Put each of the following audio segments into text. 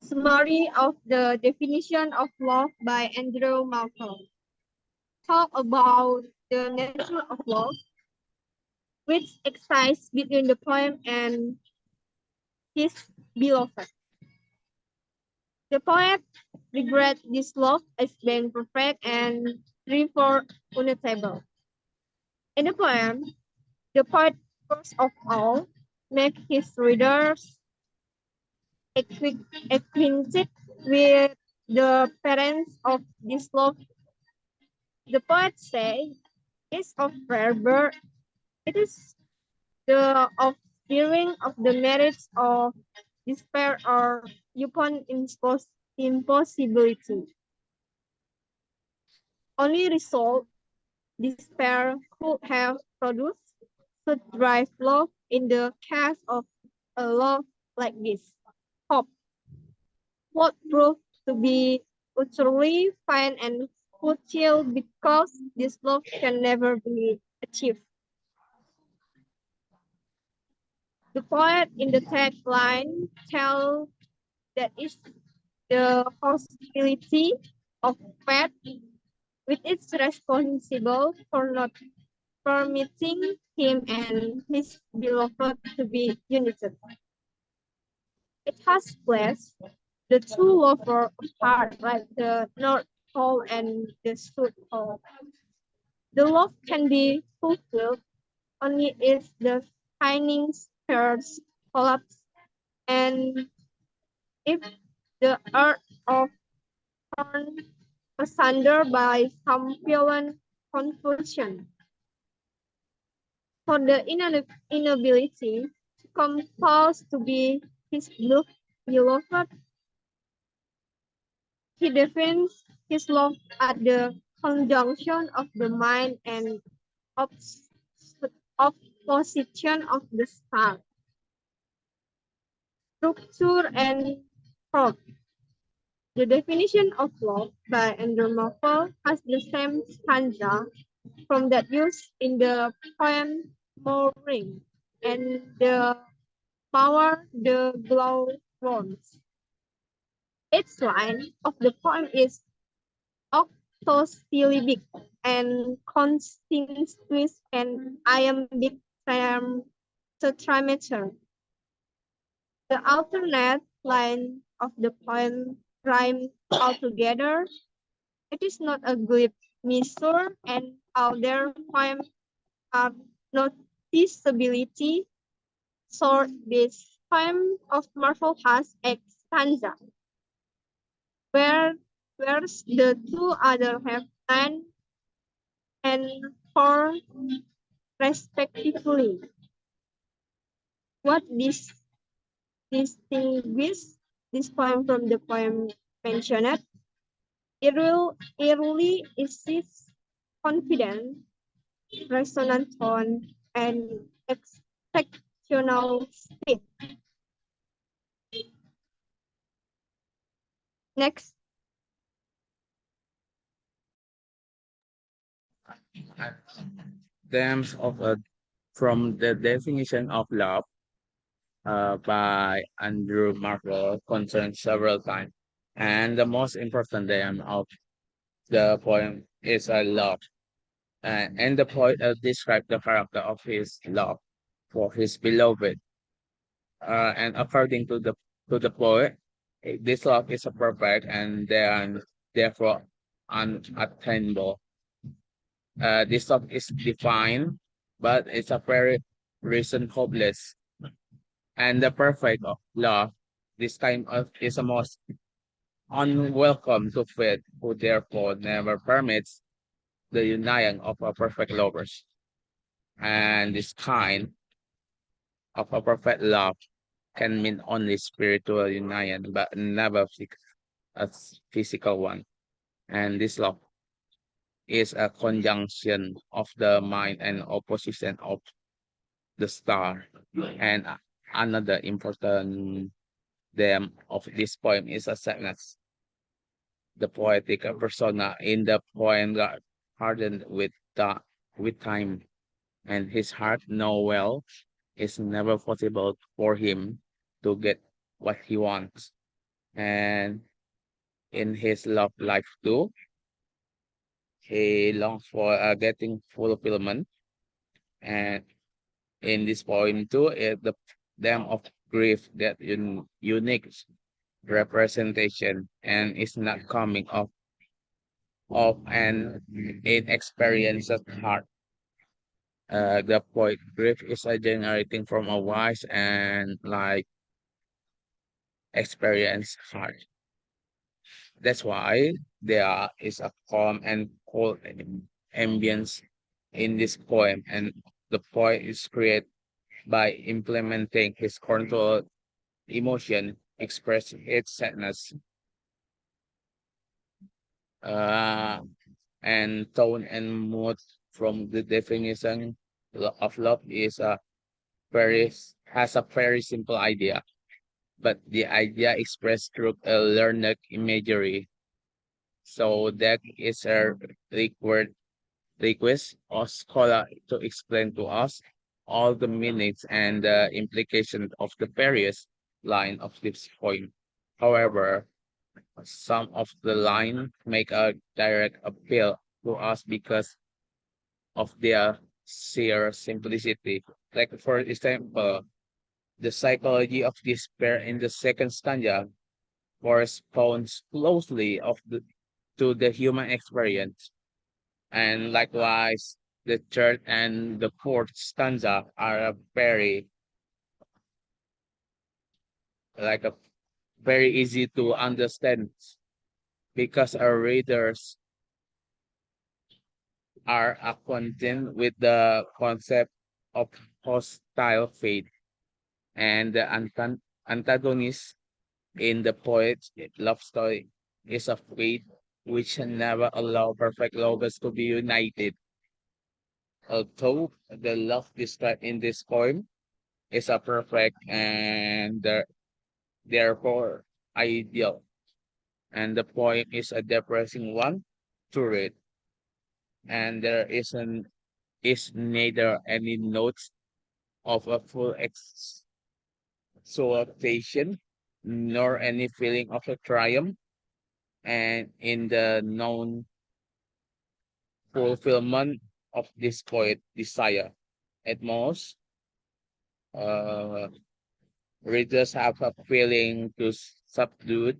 Summary of the definition of love by Andrew Malcolm. Talk about the nature of love, which exists between the poem and his beloved. The poet regrets this love as being perfect and therefore unatable. In the poem, the poet first of all makes his readers acquainted with the parents of this love. The poet says, is of rare birth. It is the offspring of the marriage of despair or upon impossibility. Only result despair could have produced should drive love in the case of a love like this. Hope would prove to be utterly fine and futile because this love can never be achieved. The poet in the tagline tells that is the hostility of fate, which is responsible for not permitting him and his beloved to be united. It has placed the two lovers apart like the North Pole and the South Pole. The love can be fulfilled only if the shining stars collapse and if the earth of torn asunder by some violent convulsion. For the inability to compose to be his beloved, he defines his love at the conjunction of the mind and opposition of the star. Structure and form. The definition of love by Andrew Marvel has the same stanza from that used in the poem Mooring and the power the glow warms. Each line of the poem is octosyllabic and constitutes an iambic tetrameter. The alternate line of the poem rhyme altogether. It is not a glib measure, and other poems are noticeability. So this poem of Marvel has a stanza, where whereas the two other have 9 and 4 respectively. What distinguishes this poem from the poem mentioned? Early is its confident, resonant tone, and exceptional speed. Next, Terms of from the definition of love by Andrew Marvel concerns several times, and the most important them of the poem is a love, and the poet describes the character of his love for his beloved, and according to the poet, this love is a perfect and then therefore unattainable. This love is defined, but it's a very reason hopeless. And the perfect of love, this kind of is a most unwelcome to faith, who therefore never permits the union of a perfect lovers. And this kind of a perfect love can mean only spiritual union, but never a physical one. And this love is a conjunction of the mind and opposition of the star. And another important theme of this poem is a sadness. The poetic persona in the poem got hardened with time, and his heart Noel is never possible for him to get what he wants. And in his love life too, he longs for getting fulfillment. And in this poem too, the dam of grief that unique representation and is not coming of an inexperienced heart. The poet grief is generating from a wise and like experienced heart. That's why there is a calm and cold ambience in this poem, and the poet is created by implementing his controlled emotion, express its sadness, uh, and tone and mood from the definition of love is a very has a very simple idea, but the idea expressed through a learned imagery. So that is a required request of scholar to explain to us all the meanings and the implications of the various line of this poem. However, some of the line make a direct appeal to us because of their sheer simplicity. Like for example, the psychology of despair in the second stanza corresponds closely to the human experience. And likewise, the third and the fourth stanza are a like a very easy to understand because our readers are acquainted with the concept of hostile fate and the antagonist in the poet's love story is a fate which never allow perfect lovers to be united. Although the love described in this poem is a perfect and therefore ideal, and the poem is a depressing one to read, and there is neither any notes of a full exaltation nor any feeling of a triumph, and in the known fulfillment of this poet desire. At most, uh, readers have a feeling to subdued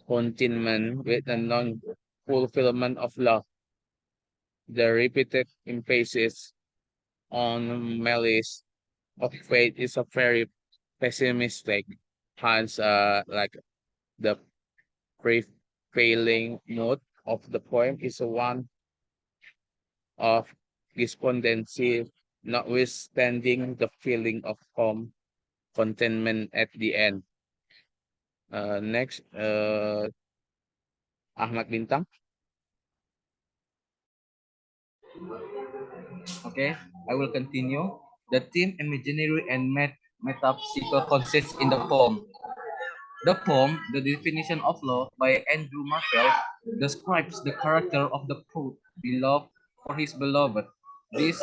contentment with the non-fulfillment of love. The repeated emphasis on malice of fate is a very pessimistic, hence like the prevailing mood of the poem is one of despondency, notwithstanding the feeling of calm contentment at the end. Next, Ahmad Bintang. Okay, I will continue. The theme, imaginary and metaphysical, consists in the poem. The poem, The Definition of Love by Andrew Marvell, describes the character of the poet beloved for his beloved. This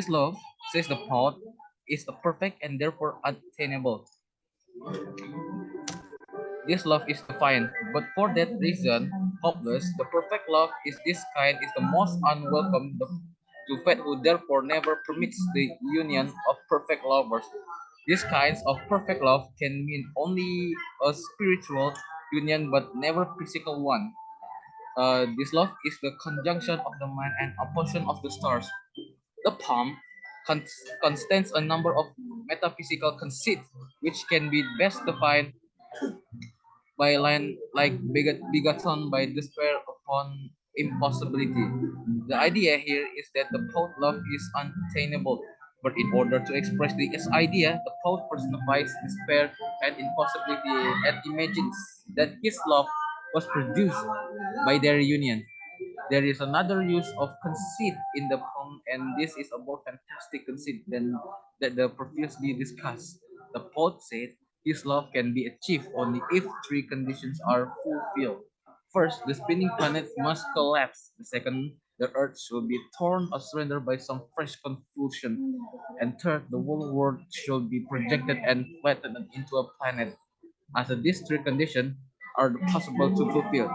love, says the poet, is perfect and therefore unattainable. This love is divine, but for that reason, hopeless. The perfect love is this kind is the most unwelcome to fate who therefore never permits the union of perfect lovers. These kinds of perfect love can mean only a spiritual union but never physical one. This love is the conjunction of the mind and opposition of the stars. The poem contains a number of metaphysical conceits which can be best defined by line like begotten by despair upon impossibility. The idea here is that the poet love is unattainable, but in order to express this idea, the poet personifies despair and impossibility and imagines that his love was produced by their union. There is another use of conceit in the poem, and this is a more fantastic conceit than that the previously discussed. The poet said his love can be achieved only if three conditions are fulfilled. First, the spinning planet must collapse. The second, the earth should be torn asunder by some fresh convulsion. And third, the whole world should be projected and flattened into a planet. as these three conditions are possible to fulfill.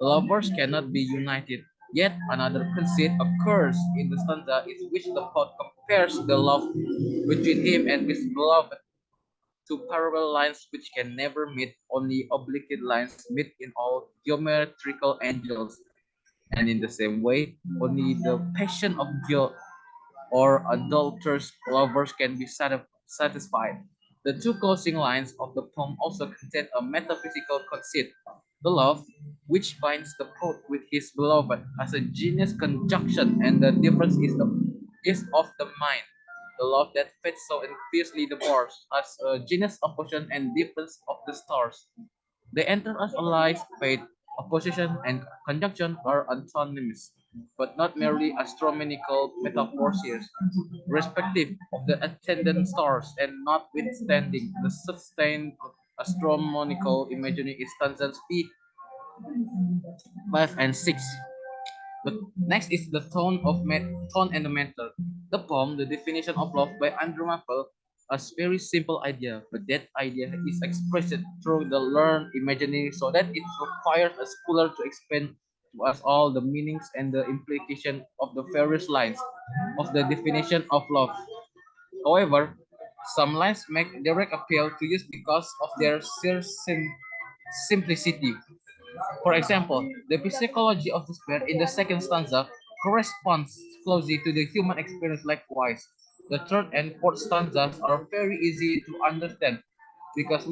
Lovers cannot be united. Yet another conceit occurs in the stanza in which the poet compares the love between him and his beloved to parallel lines which can never meet, only oblique lines meet in all geometrical angles. And in the same way, only the passion of guilt or adulterous lovers can be satisfied. The two closing lines of the poem also contain a metaphysical conceit. The love, which binds the poet with his beloved, as a genius conjunction, and the difference is of the mind. The love that fades so and fiercely divorced, as a genius opposition and difference of the stars. They enter as allies, fate, opposition, and conjunction are antonyms, but not merely astronomical metaphors here, respective of the attendant stars, and notwithstanding the sustained astronomical imagery is stanzas P 5 and 6. The next is the tone and the matter. The poem, The Definition of Love by Andrew Marvell, a very simple idea, but that idea is expressed through the learned imaginary, so that it requires a scholar to explain to us all the meanings and the implication of the various lines of the definition of love. However, some lines make direct appeal to use because of their sheer simplicity. For example, the psychology of despair in the second stanza corresponds closely to the human experience likewise. The third and fourth stanzas are very easy to understand because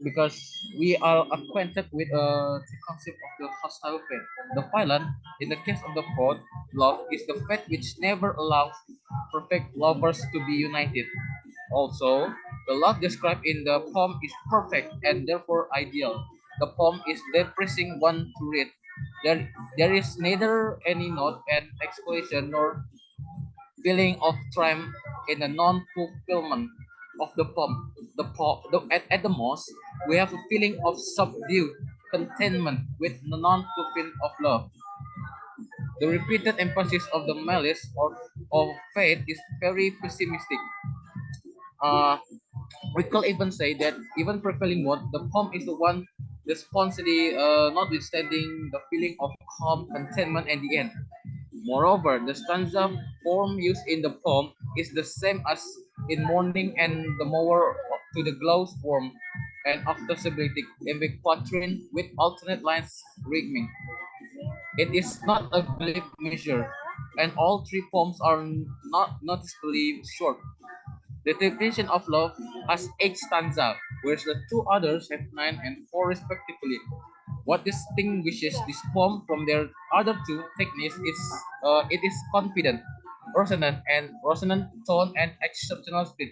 because we are acquainted with the concept of the hostile fate. The violent, in the case of the fourth, love is the fate which never allows perfect lovers to be united. Also, the love described in the poem is perfect and therefore ideal. The poem is depressing one to read. There is neither any note and exclamation nor feeling of triumph in the non-fulfillment of the poem. At the most, we have a feeling of subdued contentment with the non-fulfillment of love. The repeated emphasis of the malice or of fate is very pessimistic. Uh, we could even say that even prevailing mode, the poem is the one responsibly notwithstanding the feeling of calm contentment at the end. Moreover, the stanza form used in the poem is the same as in morning and the mower to the glows form and after stability in the quatrain with alternate lines rhyming. It is not a glib measure, and all three poems are not noticeably short. The definition of love has 8 stanza, whereas the two others have 9 and 4 respectively. What distinguishes this poem from their other two techniques is it is confident, resonant tone and exceptional speed.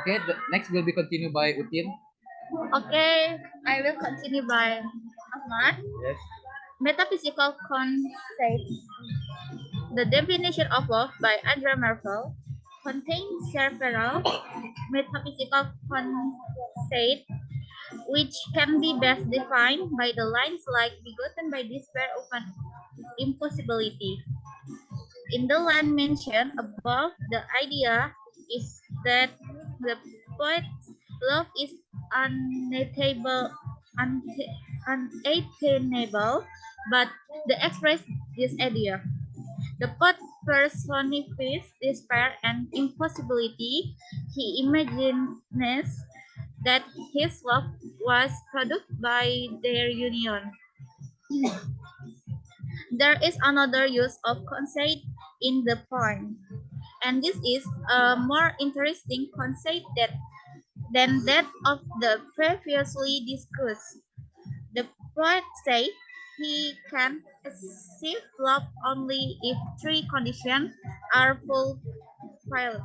Okay, the next will be continued by Utin. Okay, I will continue by Ahmad. Yes. Metaphysical concepts. The definition of love by Andrea Merkel contains several metaphysical concepts which can be best defined by the lines like begotten by despair of an impossibility. In the line mentioned above, the idea is that the poet's love is unattainable, unattainable, but the express this idea. The poet personifies despair and impossibility. He imagines that his love was produced by their union. There is another use of conceit in the poem, and this is a more interesting conceit than that of the previously discussed. The poet says he can achieve love only if three conditions are fulfilled.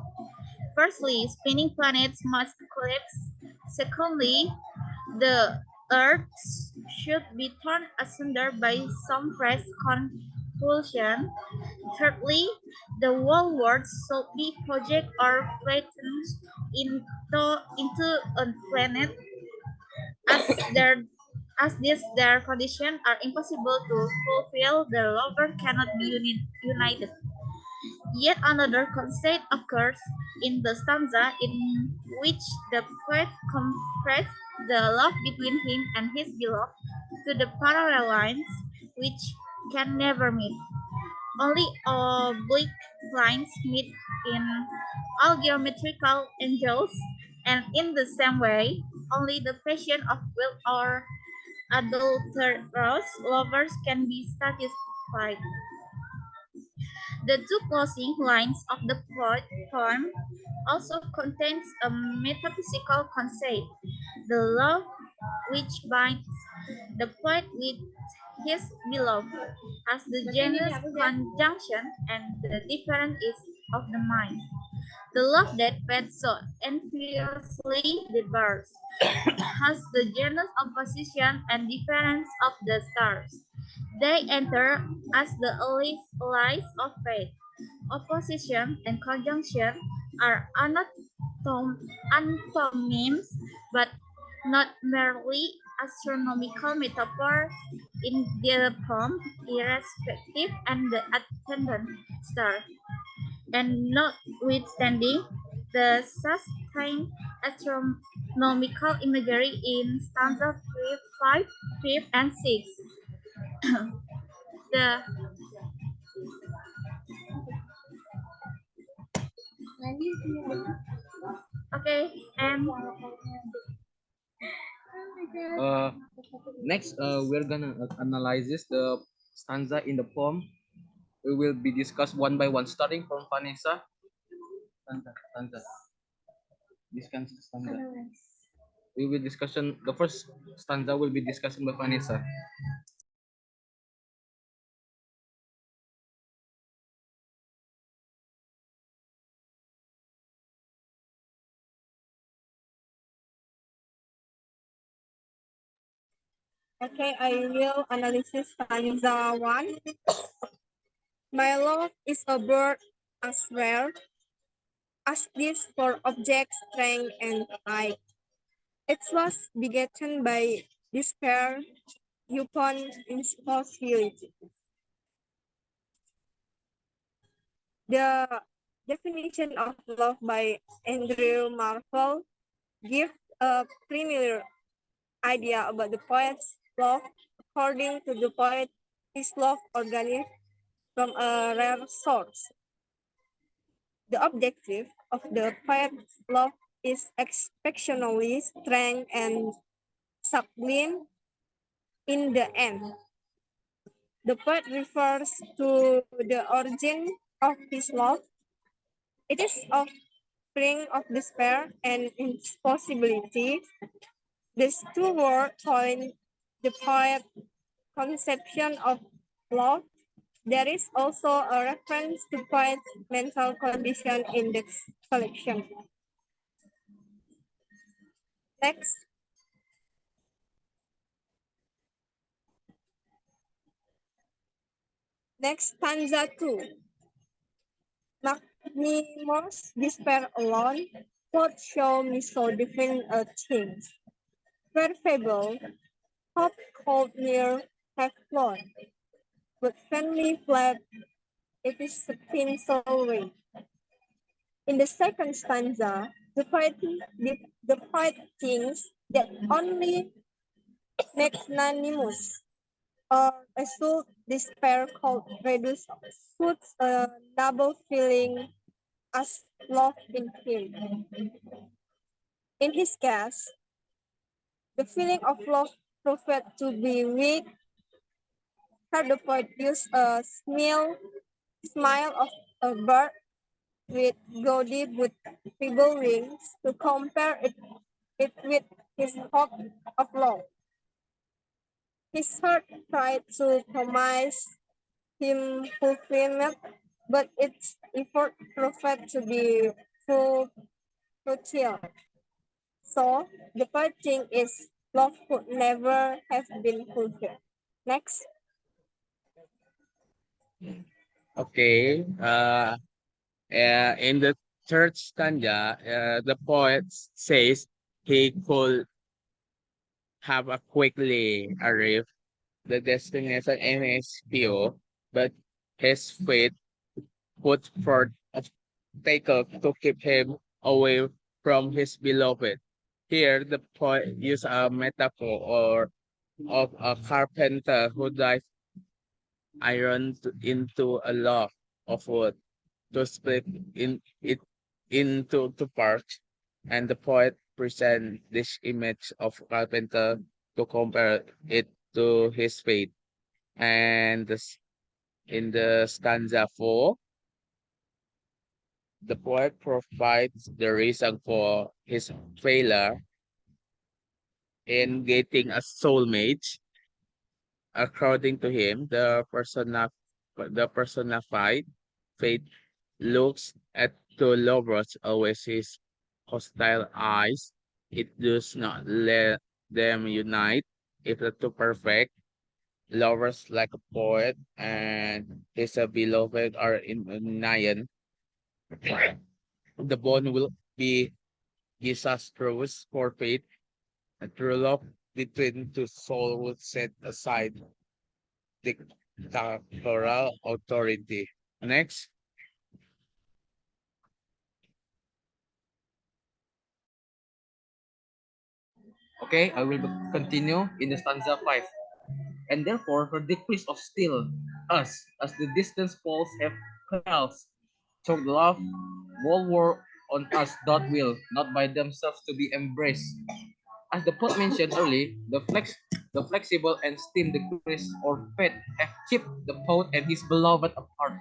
Firstly, spinning planets must collapse. Secondly, the Earth should be torn asunder by some fresh convulsion. Thirdly, the whole world should be projected or flattened into a planet as their as these their conditions are impossible to fulfill, the lover cannot be united. Yet another concept occurs in the stanza in which the poet compares the love between him and his beloved to the parallel lines which can never meet. Only oblique lines meet in all geometrical angles, and in the same way, only the passion of will or adulterous lovers can be satisfied. The two closing lines of the poem also contains a metaphysical concept, the love which binds the poet with his beloved, as the genus conjunction and the difference is of the mind. The love that fades so enviously diverse, has the genus opposition and difference of the stars. They enter as the allies of fate. Opposition and conjunction are antonyms, but not merely astronomical metaphors in the poem, irrespective and the attendant star. And notwithstanding the sustained astronomical imagery in stanza 5, 5, and 6, the okay, and Uh, Next, we're gonna analyze this, the stanza in the poem. We will be discussed one by one, starting from Vanessa. Stanza. This can stanza. We will discussion. The first stanza will be discussed by Vanessa. Okay, I will analysis stanza 1. My love is a bird as well as this for object, strength, and height. It was begotten by despair upon impossibility. The definition of love by Andrew Marvell gives a premier idea about the poet's love. According to the poet, his love originates from a rare source. The objective of the poet's love is exceptionally strong and sublime in the end. The poet refers to the origin of his love. It is offspring of despair and impossibility. These two words point the poet's conception of love. There is also a reference to poet's mental condition in the collection. Next, stanza 2. Magnanimous despair alone, what show me so different a thing. Fair fable, hope cold near have flown, but friendly fled, it is spin so away. In the second stanza, the poet thinks that only magnanimous or a soul despair called reduce suits a double feeling as love in him. In his case, the feeling of love proved to be weak. Her the poet used a smile of a bird with gaudy but feeble wings to compare it with his hope of love. His heart tried to promise him fulfillment, but its effort proved to be futile. So the third thing is love could never have been fulfilled. Next, Okay. In the third stanza, the poet says he could have a quickly arrived the destination in his view, but his fate put forth a tackle to keep him away from his beloved. Here, the poet uses a metaphor of a carpenter who dives into a log of wood to split it into two parts, and the poet presents this image of carpenter to compare it to his fate. And in the stanza 4, the poet provides the reason for his failure in getting a soulmate. According to him, the personified fate looks at two lovers always his hostile eyes. It does not let them unite. If the two perfect lovers like a poet and his beloved are in union, the bond will be disastrous for fate. A true love between two souls would set aside dictatorial authority. Next. Okay, I will continue in the stanza 5. And therefore her decrees of still us, as the distance falls have hells, choke love, war on us that will, not by themselves to be embraced. As the poet mentioned earlier, the flexible and steam decrease or fate have kept the poet and his beloved apart.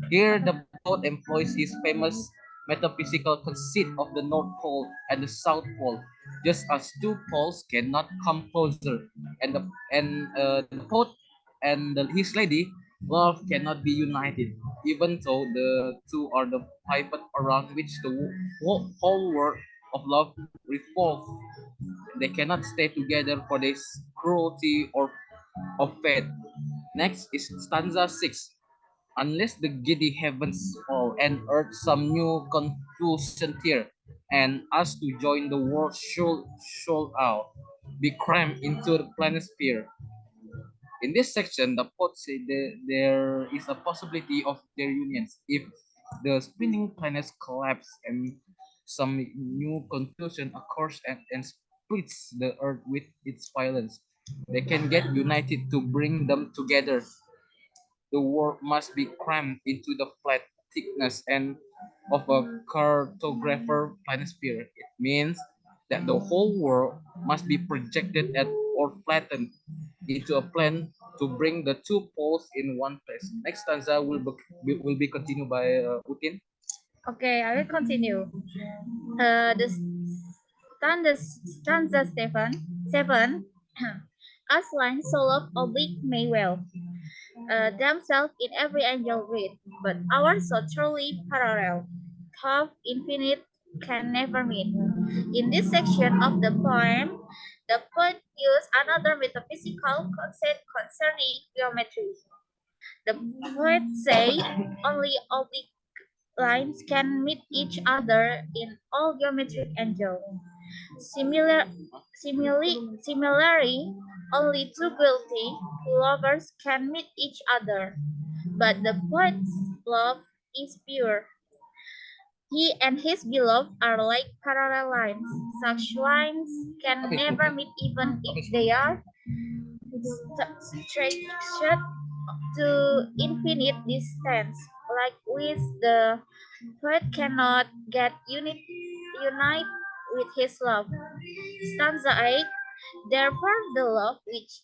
Here the poet employs his famous metaphysical conceit of the North Pole and the South Pole, just as two poles cannot come closer, and the poet and his lady love cannot be united, even though the two are the pivot around which the whole world of love revolves. They cannot stay together for this cruelty or of fate. Next is stanza 6. Unless the giddy heavens fall and earth some new confusion tear, and us to join the world should out, be crammed into the planisphere. In this section, the poet said there is a possibility of their unions if the spinning planets collapse and some new confusion occurs and splits the earth with its violence. They can get united to bring them together. The work must be crammed into the flat thickness and of a cartographer planisphere. It means that the whole world must be projected at or flattened into a plane to bring the two poles in one place. Next stanza will be continued by Utin. Okay, I will continue. The stanza seven as lines solo oblique may well themselves in every angel read, but ours so truly parallel, half infinite can never meet. In this section of the poem, the poet used another metaphysical concept concerning geometry. The poet say only oblique lines can meet each other in all geometric angles. Similarly, only two guilty lovers can meet each other, but the poet's love is pure. He and his beloved are like parallel lines. Such lines can never meet even if they are stretched to infinite distance. Like with the poet cannot get unite with his love. Stanza 8. Therefore the love which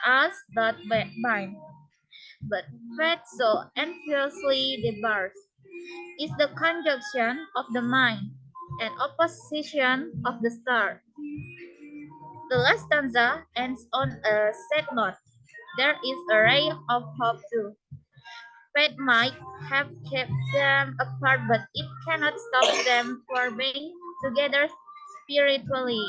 us that bind, but fate so enviously debars, is the conjunction of the mind and opposition of the star. The last stanza ends on a sad note. There is a ray of hope too. Fate might have kept them apart, but it cannot stop them from being together spiritually.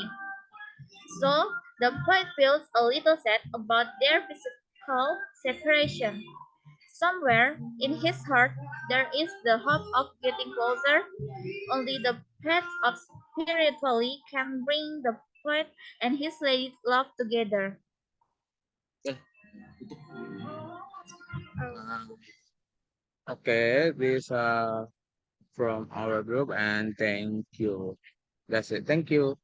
So the poet feels a little sad about their physical separation. Somewhere in his heart there is the hope of getting closer. Only the path of spiritually can bring the poet and his lady love together. Well, Um, Okay, this from our group, and thank you. That's it. Thank you.